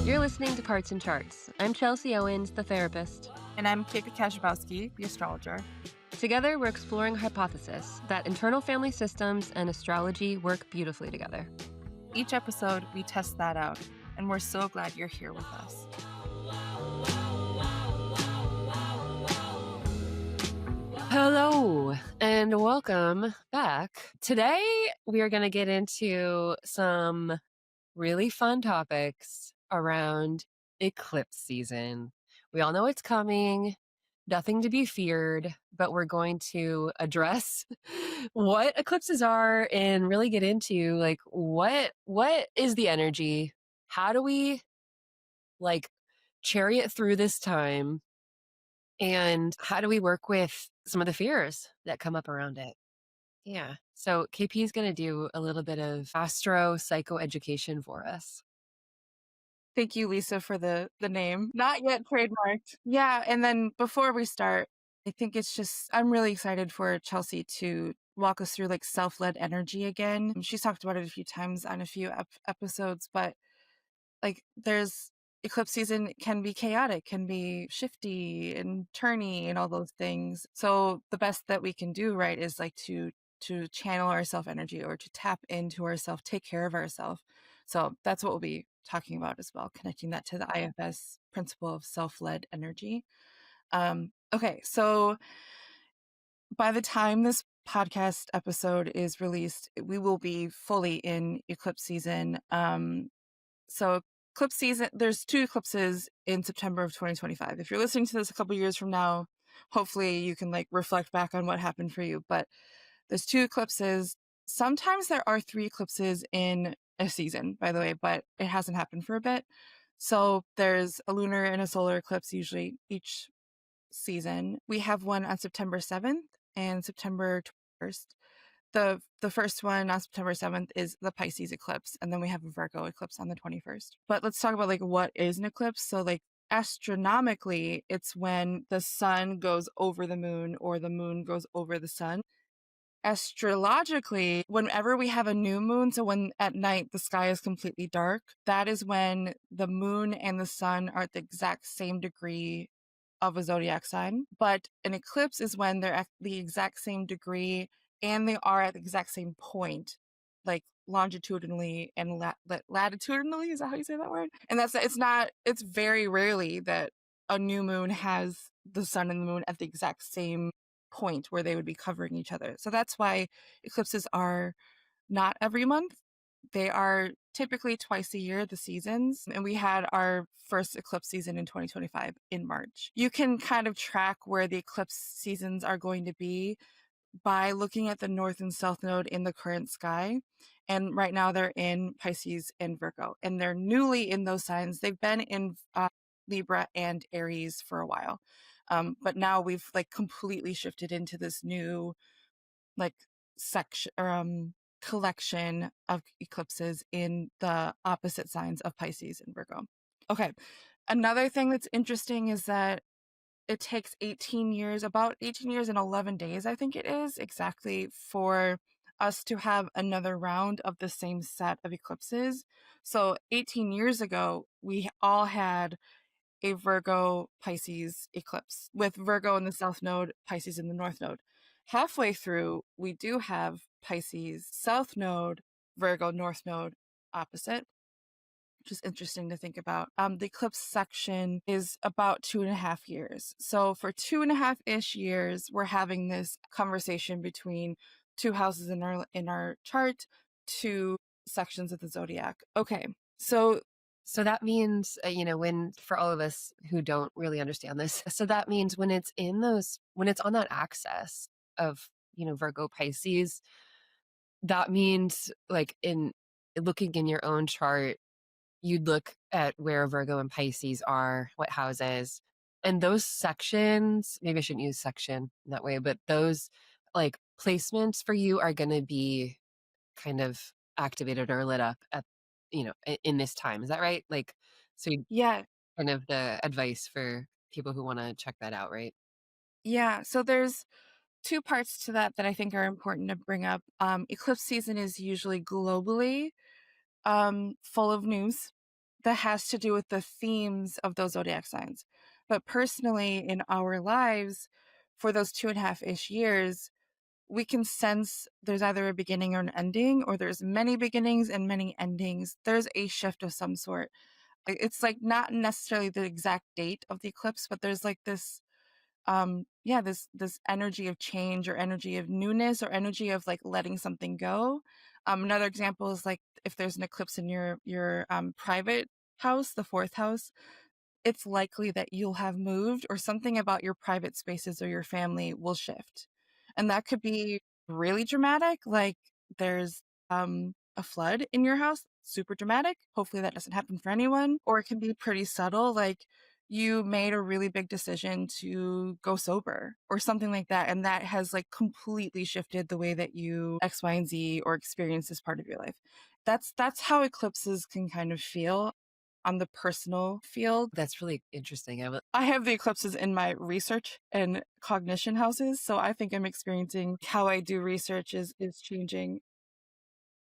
You're listening to Parts and Charts. I'm Chelsea Owens, the therapist. And I'm KP Kaszubowski, the astrologer. Together, we're exploring a hypothesis that internal family systems and astrology work beautifully together. Each episode, we test that out, and we're so glad you're here with us. Hello, and welcome back. Today, we are going to get into some really fun topics around eclipse season. We all know it's coming, nothing to be feared, but we're going to address what eclipses are and really get into like what is the energy? How do we like chariot through this time? And how do we work with some of the fears that come up around it? Yeah. So KP is going to do a little bit of astro psychoeducation for us. Thank you, Lisa, for the name. Not yet trademarked. Yeah, and then before we start, I think I'm really excited for Chelsea to walk us through like self-led energy again. She's talked about it a few times on a few episodes, but like there's eclipse season can be chaotic, can be shifty and turny and all those things. So the best that we can do, right, is like to channel our self energy or to tap into ourself, take care of ourselves. So that's what we'll be talking about as well, connecting that to the IFS principle of self-led energy. Okay, so by the time this podcast episode is released, we will be fully in eclipse season. So eclipse season, there's 2 eclipses in September of 2025. If you're listening to this a couple years from now, hopefully you can like reflect back on what happened for you. But there's 2 eclipses. Sometimes there are 3 eclipses in a season, by the way, but it hasn't happened for a bit. So there's a lunar and a solar eclipse usually each season. We have one on September 7th and September 21st. The first one on September 7th is the Pisces eclipse, and then we have a Virgo eclipse on the 21st. But let's talk about like what is an eclipse. So like astronomically, it's when the sun goes over the moon or the moon goes over the sun. Astrologically, whenever we have a new moon, so when at night the sky is completely dark, that is when the moon and the sun are at the exact same degree of a zodiac sign. But an eclipse is when they're at the exact same degree and they are at the exact same point, like longitudinally and latitudinally. Is that how you say that word? And it's very rarely that a new moon has the sun and the moon at the exact same point where they would be covering each other. So that's why eclipses are not every month. They are typically twice a year, the seasons. And we had our first eclipse season in 2025 in March. You can kind of track where the eclipse seasons are going to be by looking at the north and south node in the current sky. And right now they're in Pisces and Virgo, and they're newly in those signs. They've been in Libra and Aries for a while. But now we've like completely shifted into this new like section collection of eclipses in the opposite signs of Pisces and Virgo. Okay. Another thing that's interesting is that it takes 18 years, about 18 years and 11 days, I think it is exactly, for us to have another round of the same set of eclipses. So 18 years ago, we all had a Virgo Pisces eclipse with Virgo in the south node, Pisces in the north node. Halfway through, we do have Pisces south node, Virgo north node opposite, which is interesting to think about. The eclipse section is about 2.5 years. So for 2.5-ish years, we're having this conversation between 2 houses in our chart, 2 sections of the zodiac. Okay, so that means, when, for all of us who don't really understand this, so that means when it's on that axis of, Virgo Pisces, that means like in looking in your own chart, you'd look at where Virgo and Pisces are, what houses, and those sections, maybe I shouldn't use section in that way, but those like placements for you are going to be kind of activated or lit up at, in this time. Is that right? Like, so yeah. kind of the advice for people who want to check that out, right? Yeah. So there's 2 parts to that I think are important to bring up. Eclipse season is usually globally. full of news that has to do with the themes of those zodiac signs. But personally, in our lives, for those 2.5-ish years, we can sense there's either a beginning or an ending, or there's many beginnings and many endings. There's a shift of some sort. It's like not necessarily the exact date of the eclipse, but there's like this this energy of change, or energy of newness, or energy of like letting something go. Another example is like if there's an eclipse in your private house, the fourth house, it's likely that you'll have moved, or something about your private spaces or your family will shift. And that could be really dramatic, like there's a flood in your house, super dramatic. Hopefully that doesn't happen for anyone. Or it can be pretty subtle, like you made a really big decision to go sober or something like that. And that has like completely shifted the way that you X, Y, and Z or experience this part of your life. That's how eclipses can kind of feel on the personal field. That's really interesting. I have the eclipses in my research and cognition houses, so I think I'm experiencing how I do research is changing.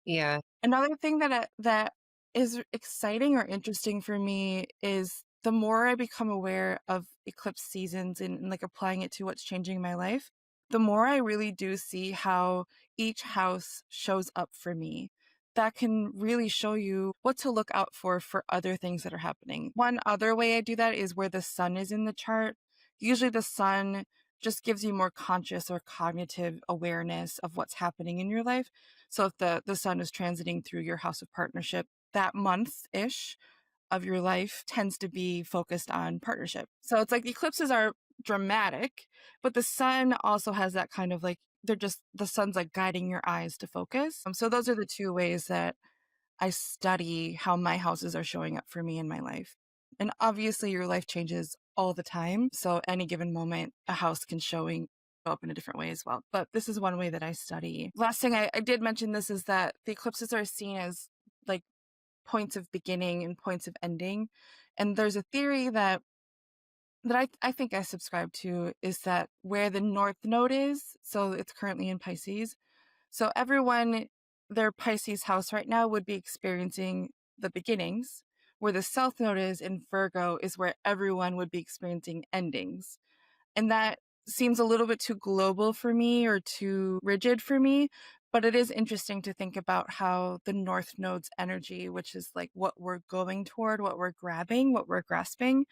Yeah. Another thing that is exciting or interesting for me is the more I become aware of eclipse seasons and like applying it to what's changing my life, the more I really do see how each house shows up for me. That can really show you what to look out for other things that are happening. One other way I do that is where the sun is in the chart. Usually the sun just gives you more conscious or cognitive awareness of what's happening in your life. So if the sun is transiting through your house of partnership, that month-ish of your life tends to be focused on partnership. So it's like the eclipses are dramatic, but the sun also has that kind of like the sun's like guiding your eyes to focus. So those are the two ways that I study how my houses are showing up for me in my life. And obviously your life changes all the time. So any given moment, a house can show up in a different way as well. But this is one way that I study. Last thing I did mention this is that the eclipses are seen as like points of beginning and points of ending. And there's a theory that I think I subscribe to, is that where the North Node is, so it's currently in Pisces, so everyone, their Pisces house right now would be experiencing the beginnings, where the South Node is in Virgo is where everyone would be experiencing endings. And that seems a little bit too global for me or too rigid for me. But it is interesting to think about how the North Node's energy, which is like what we're going toward, what we're grabbing, what we're grasping,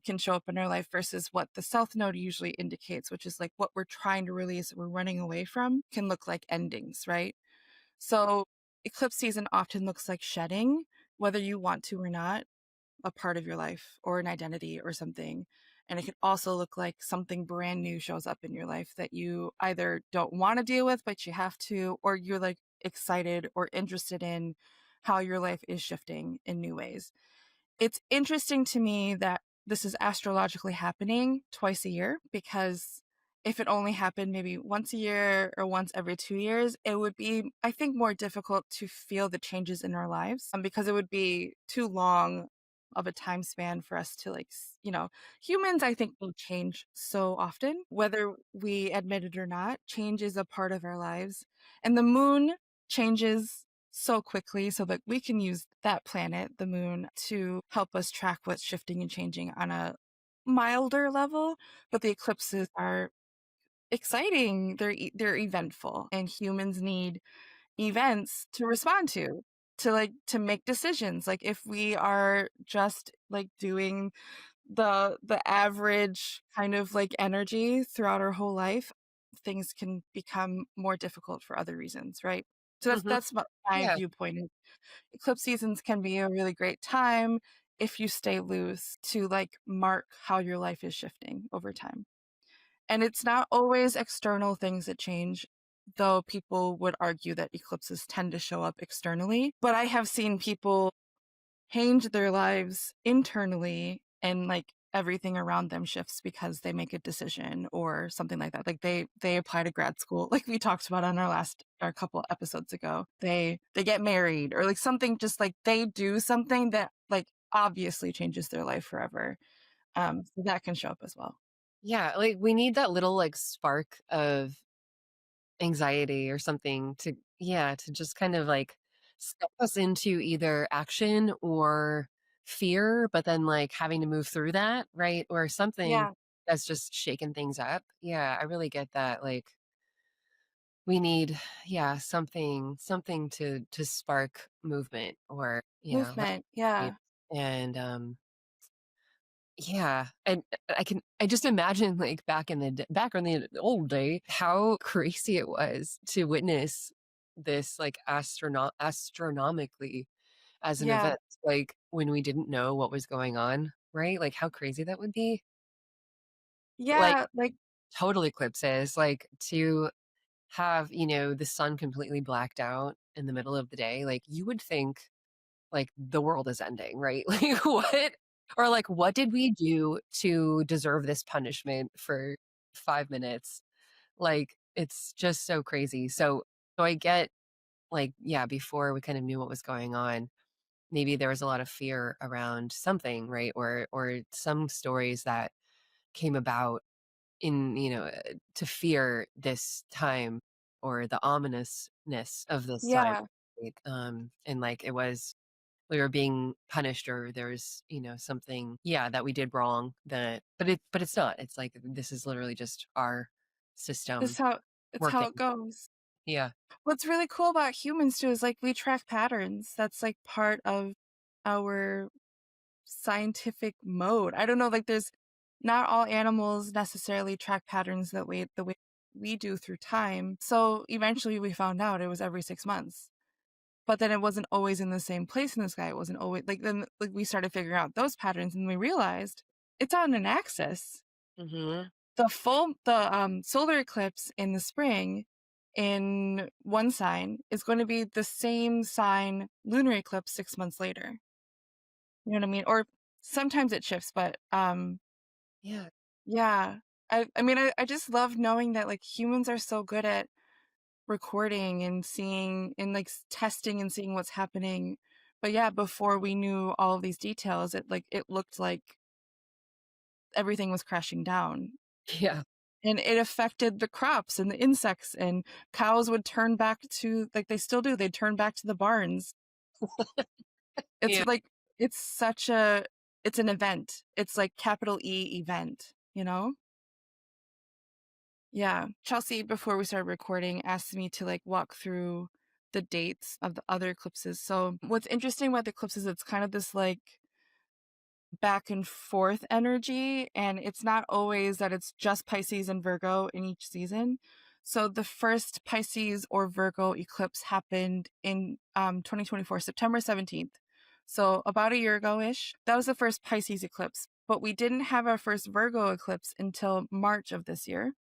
can show up in our life versus what the South Node usually indicates, which is like what we're trying to release, we're running away from, can look like endings, right? So eclipse season often looks like shedding, whether you want to or not, a part of your life or an identity or something. And it could also look like something brand new shows up in your life that you either don't want to deal with, but you have to, or you're like excited or interested in how your life is shifting in new ways. It's interesting to me that this is astrologically happening twice a year, because if it only happened maybe once a year or once every 2 years, it would be, I think, more difficult to feel the changes in our lives, because it would be too long of a time span for us to humans, I think, will change so often, whether we admit it or not. Change is a part of our lives, and the moon changes so quickly, so that we can use that planet, the moon, to help us track what's shifting and changing on a milder level. But the eclipses are exciting. They're eventful, and humans need events to respond to make decisions. Like if we are just like doing the average kind of like energy throughout our whole life, things can become more difficult for other reasons, right? So Hmm. that's my Yeah. viewpoint. Eclipse seasons can be a really great time if you stay loose to like mark how your life is shifting over time. And it's not always external things that change, though people would argue that eclipses tend to show up externally. But I have seen people change their lives internally, and like everything around them shifts because they make a decision or something like that. Like they apply to grad school, like we talked about on our couple episodes ago. They get married, or like something, just like they do something that like obviously changes their life forever. So that can show up as well. Yeah. Like we need that little like spark of anxiety or something to, yeah, to just kind of like step us into either action or fear, but then like having to move through that, right? Or something Yeah, that's just shaking things up. Yeah, I really get that. Like we need, yeah, something to spark movement or, like movement. Yeah, and yeah, and I just imagine like back in the old day how crazy it was to witness this like astronomically as an yeah, event, like when we didn't know what was going on, right? Like how crazy that would be. Like yeah. Like, total eclipses, like to have, the sun completely blacked out in the middle of the day, like you would think like the world is ending, right? Like what or like what did we do to deserve this punishment for 5 minutes? Like it's just so crazy. So I get like yeah, before we kind of knew what was going on, maybe there was a lot of fear around something, right? Or some stories that came about in, to fear this time or the ominousness of this time. yeah, Right? And like it was we were being punished or there's something yeah that we did wrong that but it's not, it's like this is literally just our this system how it's how working. it goes. Yeah. What's really cool about humans too is like we track patterns. That's like part of our scientific mode. I don't know, like there's not all animals necessarily track patterns that way the way we do through time. So eventually we found out it was every 6 months. But then it wasn't always in the same place in the sky. It wasn't always like then like we started figuring out those patterns and we realized it's on an axis. Hmm. The solar eclipse in the spring in one sign is going to be the same sign lunar eclipse 6 months later. You know what I mean? Or sometimes it shifts, but Yeah. yeah. I mean I just love knowing that like humans are so good at recording and seeing and like testing and seeing what's happening. But yeah, before we knew all of these details, it looked like everything was crashing down. Yeah. And it affected the crops and the insects, and cows would turn back to like they still do, they'd turn back to the barns. It's Yeah. like it's such a it's an event. It's like capital E event, you know? Yeah. Chelsea, before we started recording, asked me to like walk through the dates of the other eclipses. So what's interesting about the eclipses, it's kind of this like back and forth energy, and it's not always that it's just Pisces and Virgo in each season. So the first Pisces or Virgo eclipse happened in 2024 September 17th, so about a year ago ish. That was the first Pisces eclipse, but we didn't have our first Virgo eclipse until March of this year.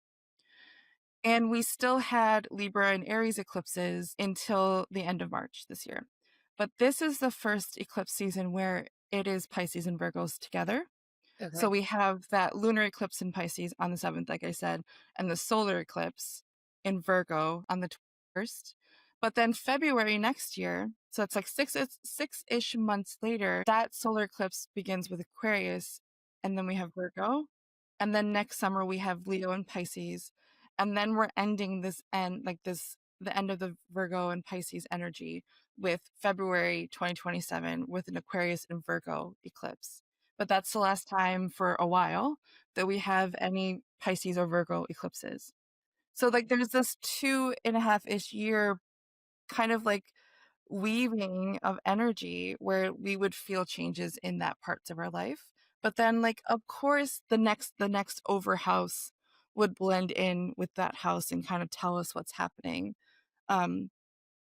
And we still had Libra and Aries eclipses until the end of March this year. But this is the first eclipse season where it is Pisces and Virgos together. So Okay. we have that lunar eclipse in Pisces on the 7th, like I said, and the solar eclipse in Virgo on the 21st. But then February next year, so it's like six-ish months later, that solar eclipse begins with Aquarius, and then we have Virgo. And then next summer we have Leo and Pisces. And then we're ending the end of the Virgo and Pisces energy with February 2027 with an Aquarius and Virgo eclipse. But that's the last time for a while that we have any Pisces or Virgo eclipses. So like there's this 2.5-ish year kind of like weaving of energy where we would feel changes in that parts of our life. But then like of course the next over house would blend in with that house and kind of tell us what's happening. Um,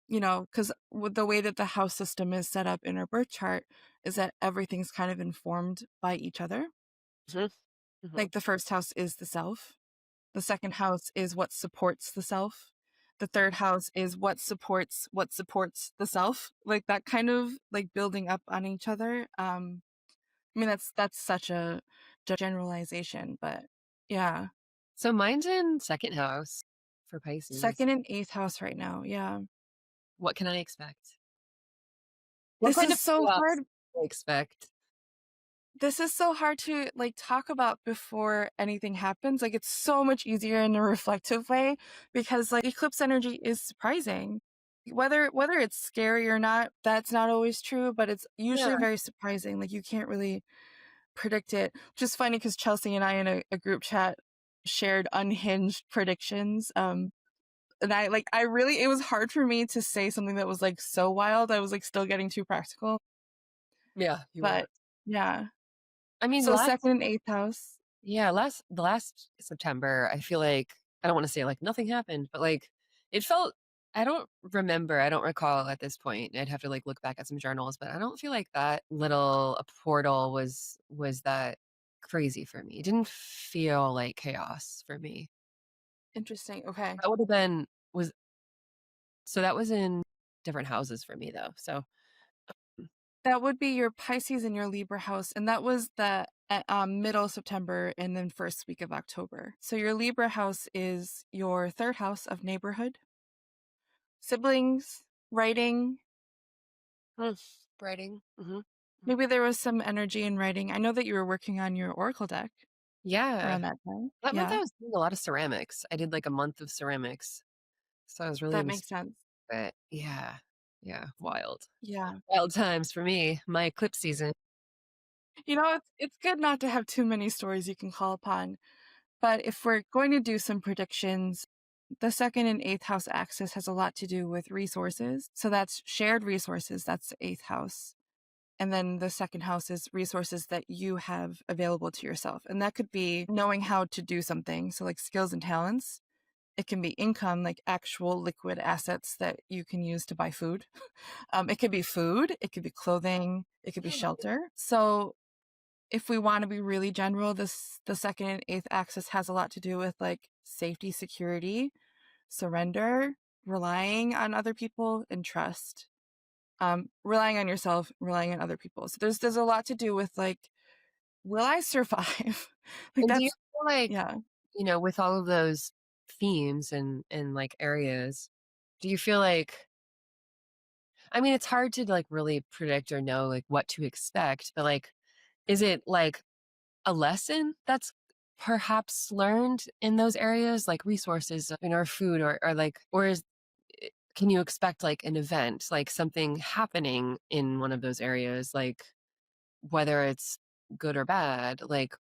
because with the way that the house system is set up in our birth chart is that everything's kind of informed by each other. Hmm. Hmm. Like the first house is the self. The second house is what supports the self. The third house is what supports the self. Like that kind of like building up on each other. I mean that's such a generalization, but yeah. So mine's in second house for Pisces. Second and eighth house right now. Yeah. What can I expect? What This kind is of so chaos hard. can I expect? This is so hard to like talk about before anything happens. Like it's so much easier in a reflective way because like eclipse energy is surprising. Whether it's scary or not, that's not always true, but it's Yeah. usually very surprising. Like, you can't really predict it. Which is funny because Chelsea and I in a group chat shared unhinged predictions. And I really, it was hard for me to say something that was like so wild. I was like still getting too practical. Yeah, you were. But yeah. I mean, So second and eighth house. the last September, I feel like I don't want to say like nothing happened, but like it felt I don't remember, I don't recall at this point. I'd have to like look back at some journals, but I don't feel like that little a portal was that crazy for me. It didn't feel like chaos for me. Interesting. Okay. That would have been was so that was in different houses for me though. So That would be your Pisces and your Libra house. And that was the middle of September and then first week of October. So your Libra house is your third house of neighborhood, siblings, writing. mm, writing. Maybe there was some energy in writing. I know that you were working on your Oracle deck Yeah. around that time. That month I Yeah, was doing a lot of ceramics. I did like a month of ceramics. So I was really that into makes sense. it. Yeah. Yeah. Wild. Yeah. Wild times for me. My eclipse season. It's good not to have too many stories you can call upon. But if we're going to do some predictions, the second and eighth house axis has a lot to do with resources. So that's shared resources. That's the eighth house. And then the second house is resources that you have available to yourself. And that could be knowing how to do something. So, like skills and talents. It can be income, like actual liquid assets that you can use to buy food. It could be food, it could be clothing, it could be shelter. So, if we want to be really general, the second and eighth axis has a lot to do with like safety, security, surrender, relying on other people, and trust. Relying on yourself, relying on other people. So there's a lot to do with like, will I survive? Like And do you that's feel like, yeah. with all of those themes and like areas, do you feel like I mean it's hard to like really predict or know like what to expect, but like is it like a lesson that's perhaps learned in those areas, like resources, or food, or like, or can you expect like an event, like something happening in one of those areas, like whether it's good or bad? Like,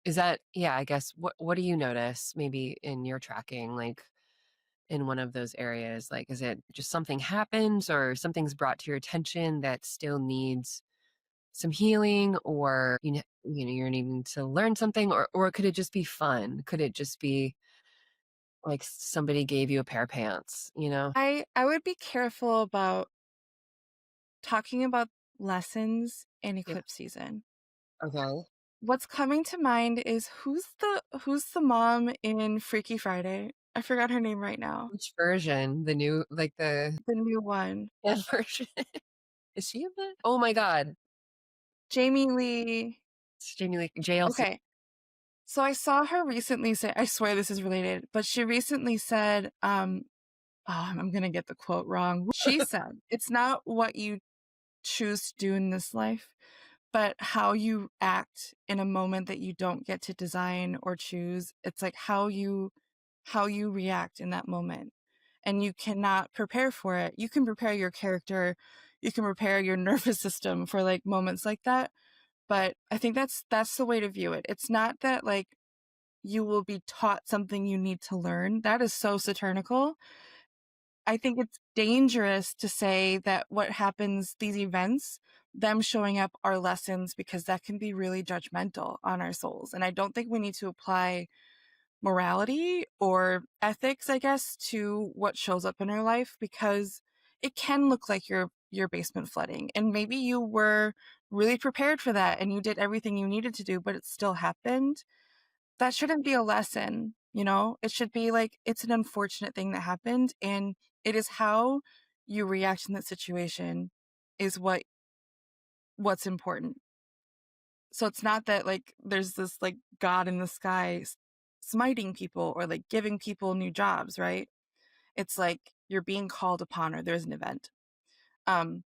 is that, yeah, I guess, what do you notice maybe in your tracking, like in one of those areas? Like, is it just something happens or something's brought to your attention that still needs some healing, or you're needing to learn something, or could it just be fun? Could it just be like somebody gave you a pair of pants? I would be careful about talking about lessons in Yeah. eclipse season. Okay. What's coming to mind is who's the mom in Freaky Friday? I forgot her name right now. Which version? The new, like the The new one. Ken version? Is she in that? Oh my god. Jamie Lee. It's Jamie Lee JLC. Okay. So I saw her recently say, I swear this is related, but she recently said, oh, I'm going to get the quote wrong. She said, it's not what you choose to do in this life, but how you act in a moment that you don't get to design or choose. It's like how you react in that moment. And you cannot prepare for it. You can prepare your character, you can prepare your nervous system for like moments like that. But I think that's the way to view it. It's not that like you will be taught something you need to learn. That is so Saturnical. I think it's dangerous to say that what happens, these events, them showing up are lessons, because that can be really judgmental on our souls. And I don't think we need to apply morality or ethics, I guess, to what shows up in our life, because it can look like your basement flooding. And maybe you were really prepared for that and you did everything you needed to do, but it still happened. That shouldn't be a lesson, you know? It should be like, it's an unfortunate thing that happened, and it is how you react in that situation is what's important. So it's not that like there's this like God in the sky smiting people or like giving people new jobs, right? It's like you're being called upon, or there's an event. Um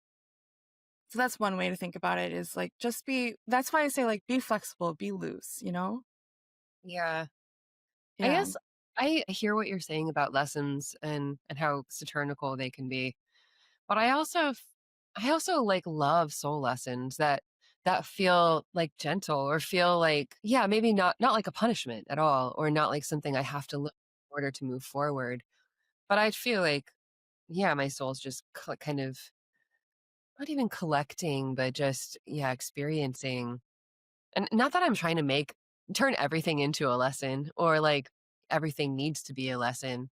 so that's one way to think about it, is like just be, that's why I say like be flexible, be loose, you know? Yeah. I Yeah. guess I hear what you're saying about lessons and how Saturnical they can be. But I also like love soul lessons that feel like gentle or feel like, yeah, maybe not like a punishment at all, or not like something I have to look in order to move forward. But I feel like, yeah, my soul's just kind of not even collecting, but just, yeah, experiencing. And not that I'm trying to turn everything into a lesson, or like everything needs to be a lesson,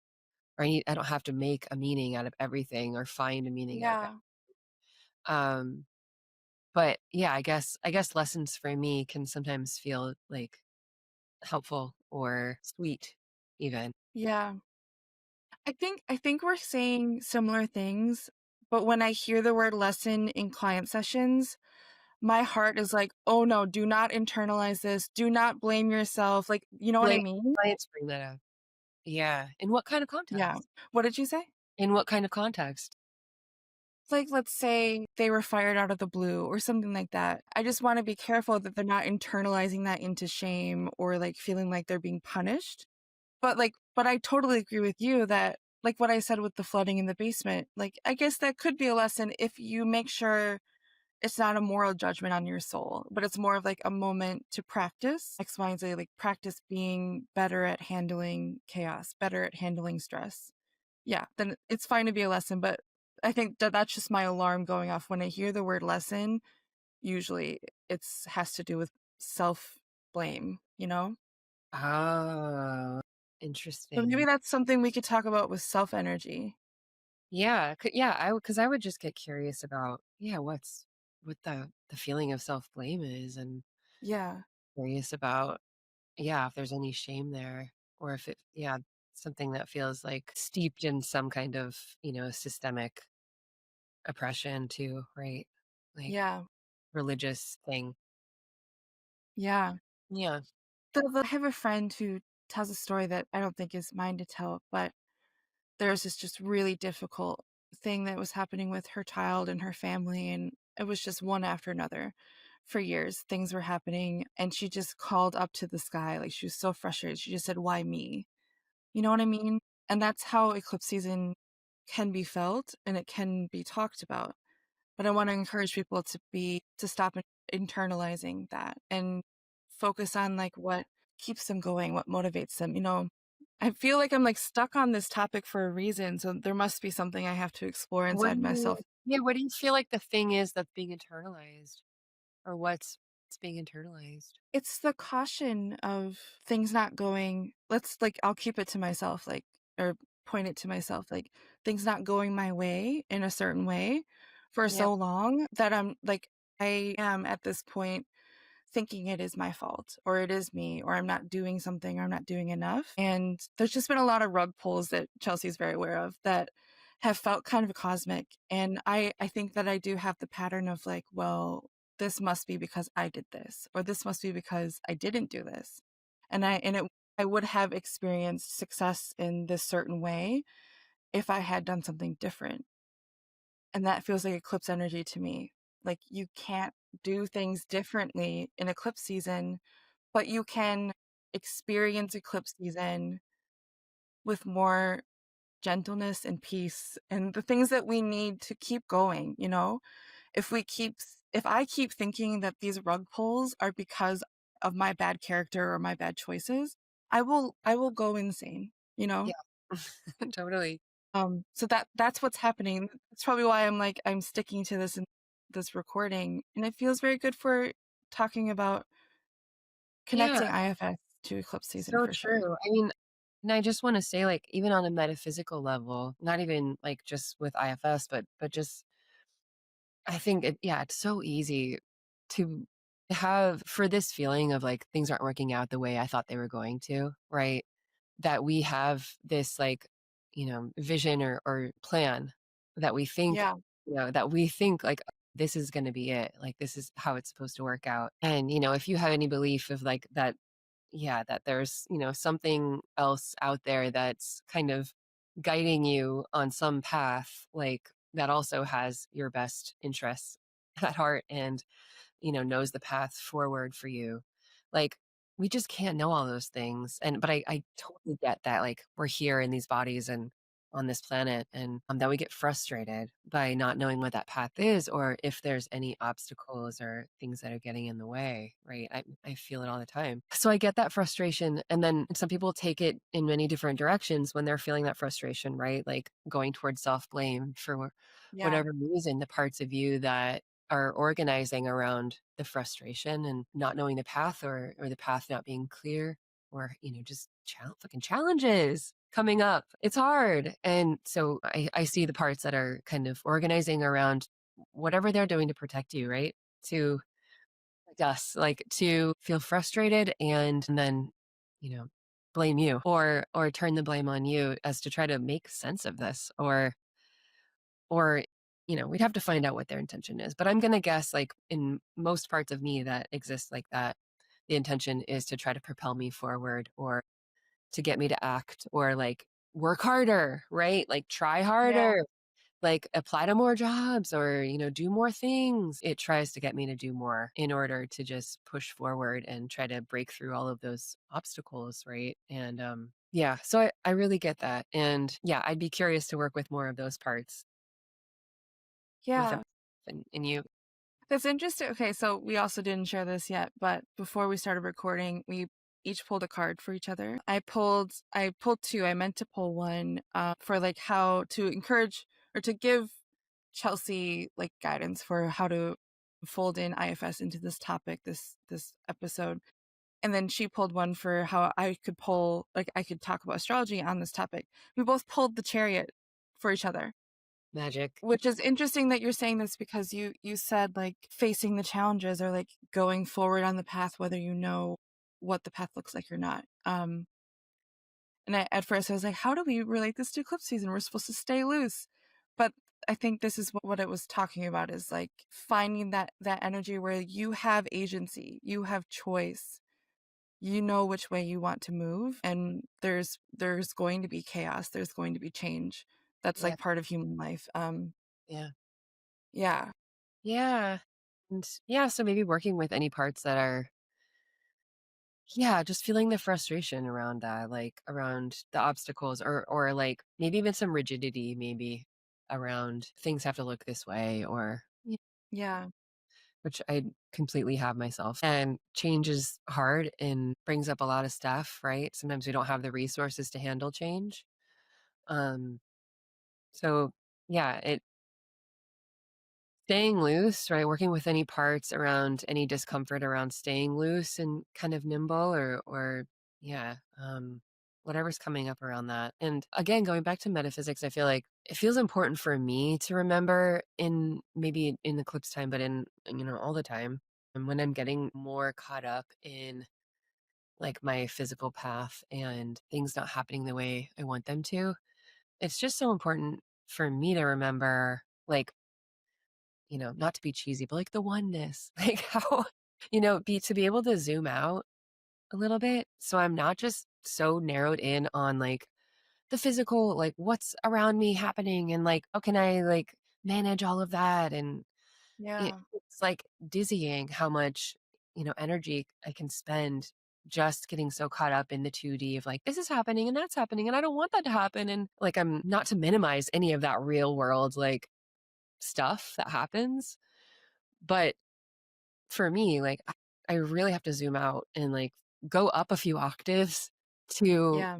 or I don't have to make a meaning out of everything or find a meaning out of it. Yeah. Um, but yeah, I guess lessons for me can sometimes feel like helpful or sweet even. Yeah. I think we're saying similar things, but when I hear the word lesson in client sessions, my heart is like, "Oh no, do not internalize this. Do not blame yourself." Like, you know what I Like mean? clients bring that up. Yeah. In what kind of Yeah. context? What did you say? In what kind of context? Like, let's say they were fired out of the blue or something like that. I just want to be careful that they're not internalizing that into shame or like feeling like they're being punished. But I totally agree with you that, like what I said with the flooding in the basement, like, I guess that could be a lesson if you make sure it's not a moral judgment on your soul, but it's more of like a moment to practice X, Y, and Z, like practice being better at handling chaos, better at handling stress. Yeah, then it's fine to be a lesson, but I think that that's just my alarm going off when I hear the word lesson. Usually it's has to do with self blame, you know? Oh, So maybe interesting. that's something we could talk about with self energy. Yeah, yeah, because I would just get curious about, yeah, what the feeling of self-blame is, and Yeah. curious about, yeah, if there's any shame there, or if it, yeah, something that feels like steeped in some kind of, systemic oppression too, right? Like Yeah. religious thing. Yeah. Yeah. I have a friend who tells a story that I don't think is mine to tell, but there's this just really difficult thing that was happening with her child and her family. And it was just one after another for years. Things were happening. And she just called up to the sky. Like she was so frustrated. She just said, "Why me?" You know what I mean? And that's how eclipse season can be felt and it can be talked about. But I want to encourage people to stop internalizing that and focus on like what keeps them going, what motivates them. I feel like I'm like stuck on this topic for a reason, so there must be something I have to explore What inside do you, myself. yeah, what do you feel like the thing is that's being internalized, or what's being internalized? It's the caution of things not going, let's like I'll keep it to myself, like, or point it to myself, like things not going my way in a certain way for Yep. so long that I'm like I am at this point thinking it is my fault or it is me or I'm not doing something or I'm not doing enough. And there's just been a lot of rug pulls that Chelsea's very aware of that have felt kind of cosmic. And I think that I do have the pattern of like, well, this must be because I did this, or this must be because I didn't do this. I would have experienced success in this certain way if I had done something different. And that feels like eclipse energy to me. Like you can't do things differently in eclipse season, but you can experience eclipse season with more gentleness and peace and the things that we need to keep going. If I keep thinking that these rug pulls are because of my bad character or my bad choices, I will go insane, you know? Yeah. Totally. So that's what's happening. That's probably why I'm sticking to this in this recording, and it feels very good for talking about Yeah, connecting IFS to eclipse season so for sure. true. I mean, and I just want to say, like, even on a metaphysical level, not even like just with IFS, but just, I think yeah, it's so easy to have for this feeling of like things aren't working out the way I thought they were going to, right? That we have this like, vision or plan that we think, Yeah, that we think like this is going to be it, like this is how it's supposed to work out. And if you have any belief of like that, yeah, that there's, something else out there that's kind of guiding you on some path, like that also has your best interests at heart, and, knows the path forward for you. Like, we just can't know all those things. But I totally get that, like, we're here in these bodies and on this planet, and that we get frustrated by not knowing what that path is, or if there's any obstacles or things that are getting in the way, right? I feel it all the time. So I get that frustration. And then some people take it in many different directions when they're feeling that frustration, right? Like going towards self blame for Yeah. whatever reason, the parts of you that are organizing around the frustration and not knowing the path, or the path not being clear, or just fucking challenges coming up. It's hard. And so I see the parts that are kind of organizing around whatever they're doing to protect you, right? To like us, like to feel frustrated and then, you know, blame you, or turn the blame on you, as to try to make sense of this, or we'd have to find out what their intention is. But I'm going to guess, like, in most parts of me that exist like that, the intention is to try to propel me forward, or to get me to act, or like work harder, right? Like try Yeah. harder, like apply to more jobs, or do more things. It tries to get me to do more in order to just push forward and try to break through all of those obstacles, right? And yeah, so I really get that. And yeah, I'd be curious to work with more of those parts with them, Yeah. and you. That's interesting. Okay, so we also didn't share this yet, but before we started recording, we each pulled a card for each other. I pulled two. I meant to pull one for like how to encourage or to give Chelsea like guidance for how to fold in IFS into this topic, this episode. And then she pulled one for how I could pull, like I could talk about astrology on this topic. We both pulled the Chariot for each other. Magic. Which is interesting that you're saying this, because you said like facing the challenges, or like going forward on the path, whether you know what the path looks like or not. And at first I was like, how do we relate this to eclipse season? We're supposed to stay loose. But I think this is what it was talking about, is like finding that energy where you have agency, you have choice, you know which way you want to move, and there's going to be chaos, there's going to be change. That's Yeah. like part of human life. Yeah. Yeah. Yeah. And yeah, so maybe working with any parts that are, yeah, just feeling the frustration around that, like around the obstacles, or like maybe even some rigidity, maybe around things have to look this way, or Yeah. which I completely have myself. And change is hard and brings up a lot of stuff, right? Sometimes we don't have the resources to handle change. Um, so yeah, it staying loose, right? Working with any parts around any discomfort around staying loose and kind of nimble, or yeah, whatever's coming up around that. And again, going back to metaphysics, I feel like it feels important for me to remember, in maybe in eclipse time, but in all the time. And when I'm getting more caught up in like my physical path and things not happening the way I want them to, it's just so important for me to remember, like, not to be cheesy, but like the oneness, like how, to be able to zoom out a little bit. So I'm not just so narrowed in on like the physical, like what's around me happening, and like, how can I like manage all of that? And Yeah. it's like dizzying how much, energy I can spend just getting so caught up in the 2D of like, this is happening and that's happening. And I don't want that to happen. And like, I'm not to minimize any of that real world, like stuff that happens. But for me, like, I really have to zoom out and like go up a few octaves to Yeah.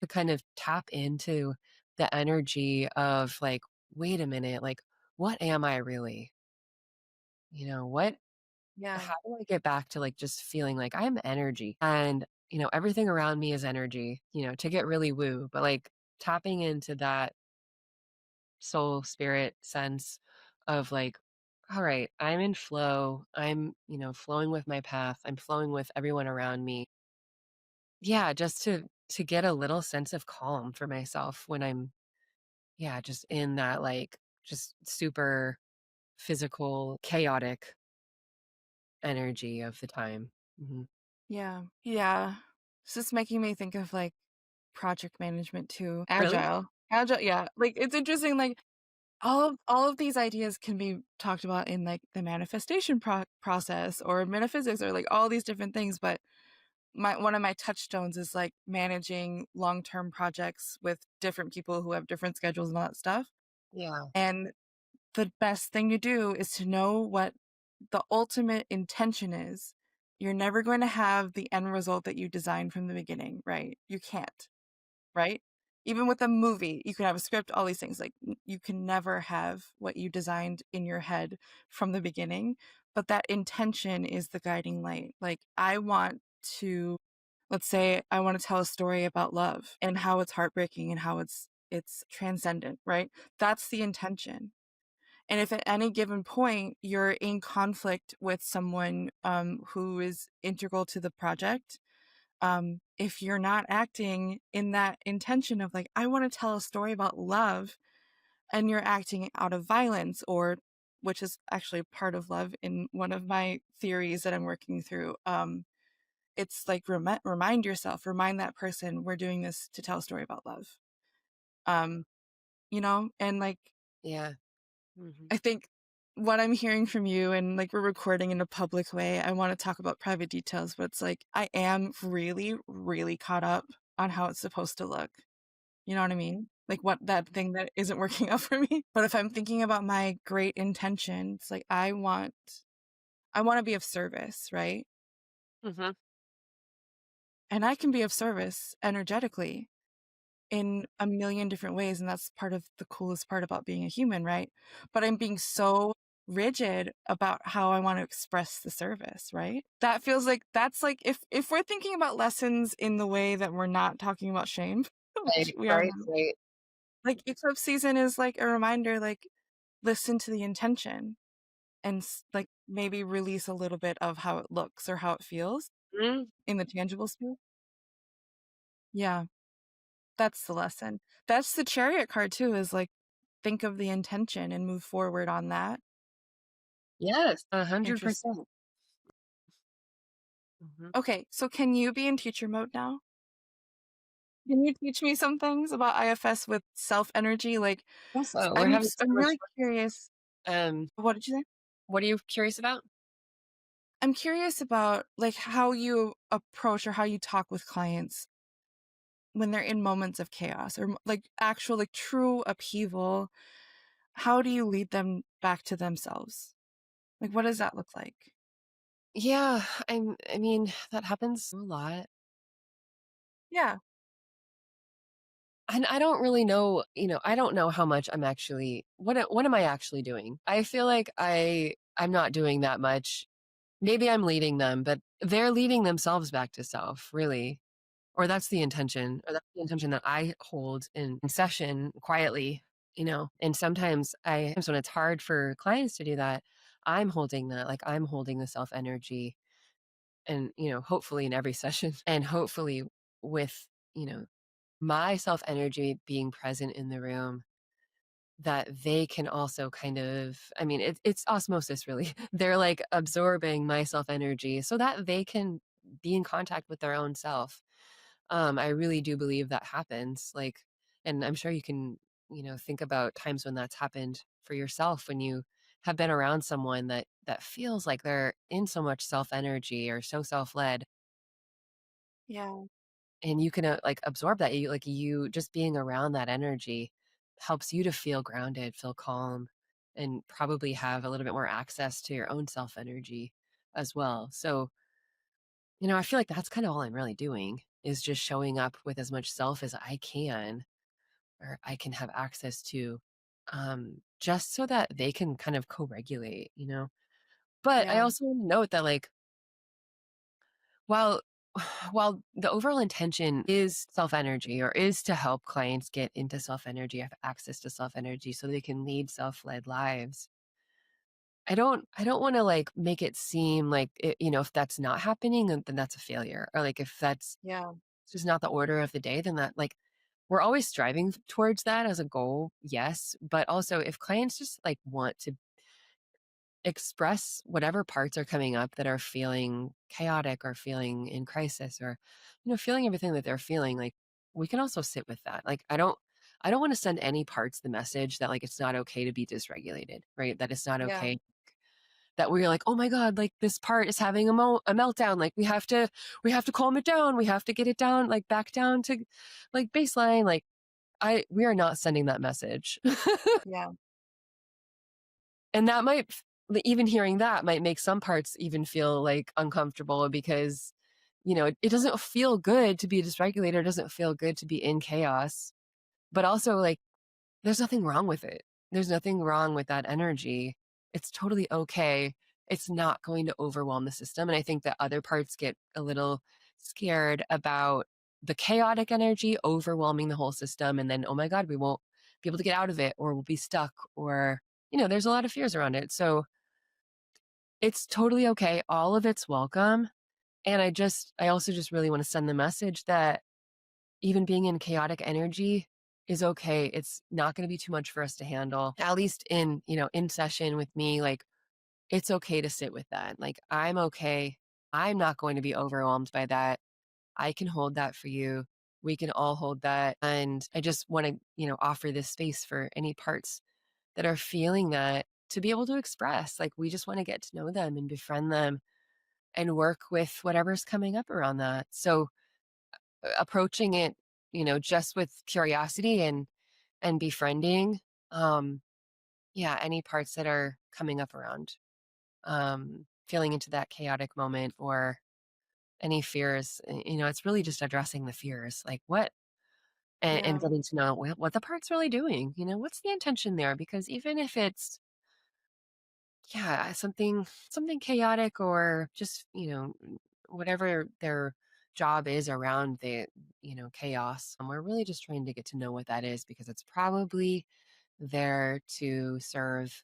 kind of tap into the energy of like, wait a minute, like, what am I really? What, Yeah. how do I get back to like just feeling like I'm energy, and everything around me is energy, to get really woo, but like tapping into that soul spirit sense of like, all right, I'm in flow, I'm flowing with my path, I'm flowing with everyone around me. Yeah, just to get a little sense of calm for myself when I'm, yeah, just in that like just super physical chaotic energy of the time. Mhm. Yeah. Yeah. This is making me think of like project management too. Really? Agile. Agile, yeah. Like it's interesting, like all of these ideas can be talked about in like the manifestation process or metaphysics, or like all these different things, but one of my touchstones is like managing long-term projects with different people who have different schedules and all that stuff. Yeah. And the best thing to do is to know what the ultimate intention is. You're never going to have the end result that you designed from the beginning, right? You can't, right? Even with a movie, you can have a script, all these things. Like you can never have what you designed in your head from the beginning, but that intention is the guiding light. Like I want to, let's say I want to tell a story about love and how it's heartbreaking and how it's transcendent, right? That's the intention. And if at any given point you're in conflict with someone who is integral to the project, if you're not acting in that intention of like, I want to tell a story about love, and you're acting out of violence, or which is actually part of love in one of my theories that I'm working through. It's like remind yourself, remind that person we're doing this to tell a story about love. Um, and like Yeah. Hmm. I think what I'm hearing from you, and like we're recording in a public way, I want to talk about private details, but it's like I am really, really caught up on how it's supposed to look. You know what I mean? Like what that thing that isn't working out for me. But if I'm thinking about my great intention, it's like I want to be of service, right? Hmm. And I can be of service energetically in a million different ways, and that's part of the coolest part about being a human, right? But I'm being so rigid about how I want to express the service, right? That feels like that's like if we're thinking about lessons in the way that we're not talking about shame, which Right. we are Right. now. Right. Like eclipse season is like a reminder, like listen to the intention and like maybe release a little bit of how it looks or how it feels Mm. in the tangible space. Yeah, that's the lesson. That's the Chariot card too, is like think of the intention and move forward on that. Yes. Interesting. 100%. Hmm. Okay, so can you be in teacher mode now? Can you teach me some things about IFS with self energy? Like, Also, we're having so I'm much really curious. fun. What did you say? What are you curious about? I'm curious about like how you approach or how you talk with clients when they're in moments of chaos or like actual like true upheaval. How do you lead them back to themselves? Like, what does that look like? Yeah, I mean, that happens a lot. Yeah. And I don't really know, I don't know how much I'm actually what am I actually doing? I feel like I'm not doing that much. Maybe I'm leading them, but they're leading themselves back to self, really. Or that's the intention that I hold in session quietly. And sometimes when it's hard for clients to do that, I'm holding that, like I'm holding the self energy and, hopefully in every session and hopefully with, you know, my self energy being present in the room that they can also kind of, I mean, it's osmosis really. They're like absorbing my self energy so that they can be in contact with their own self. I really do believe that happens. Like, and I'm sure you can, think about times when that's happened for yourself when you have been around someone that feels like they're in so much self energy or so self led, Yeah. and you can like absorb that. You just being around that energy helps you to feel grounded, feel calm, and probably have a little bit more access to your own self energy as well. So, I feel like that's kind of all I'm really doing is just showing up with as much self as I can or I can have access to, just so that they can kind of co-regulate. But I Yeah. also want to note that like while while the overall intention is self energy or is to help clients get into self energy, have access to self energy so they can lead self-led lives. I don't want to like make it seem like if that's not happening, then that's a failure. Or like if that's Yeah. just not the order of the day, then that like we're always striving towards that as a goal, yes. But also if clients just like want to express whatever parts are coming up that are feeling chaotic or feeling in crisis or feeling everything that they're feeling, like we can also sit with that. Like I don't want to send any parts the message that like it's not okay to be dysregulated, right? That it's not Yeah. okay that we're like, oh my God, like this part is having a meltdown. Like we have to calm it down. We have to get it down, like back down to like baseline. Like we are not sending that message. Yeah. And that might, even hearing that might make some parts even feel like uncomfortable because, it doesn't feel good to be dysregulated. It doesn't feel good to be in chaos. But also, like, there's nothing wrong with it. There's nothing wrong with that energy. It's totally okay. It's not going to overwhelm the system. And I think that other parts get a little scared about the chaotic energy overwhelming the whole system. And then, oh my God, we won't be able to get out of it, or we'll be stuck, or, there's a lot of fears around it. So it's totally okay. All of it's welcome. And I also just really want to send the message that even being in chaotic energy is okay. It's not going to be too much for us to handle, at least in session with me. Like, it's okay to sit with that. Like, I'm okay. I'm not going to be overwhelmed by that. I can hold that for you. We can all hold that. And I just want to, offer this space for any parts that are feeling that to be able to express. Like, we just want to get to know them and befriend them and work with whatever's coming up around that. So approaching it, just with curiosity and befriending, um, yeah, any parts that are coming up around, feeling into that chaotic moment or any fears, it's really just addressing the fears, like what, and Yeah. getting to know what the part's really doing, what's the intention there? Because even if it's, yeah, something chaotic or just, whatever their job is around the, chaos, and we're really just trying to get to know what that is because it's probably there to serve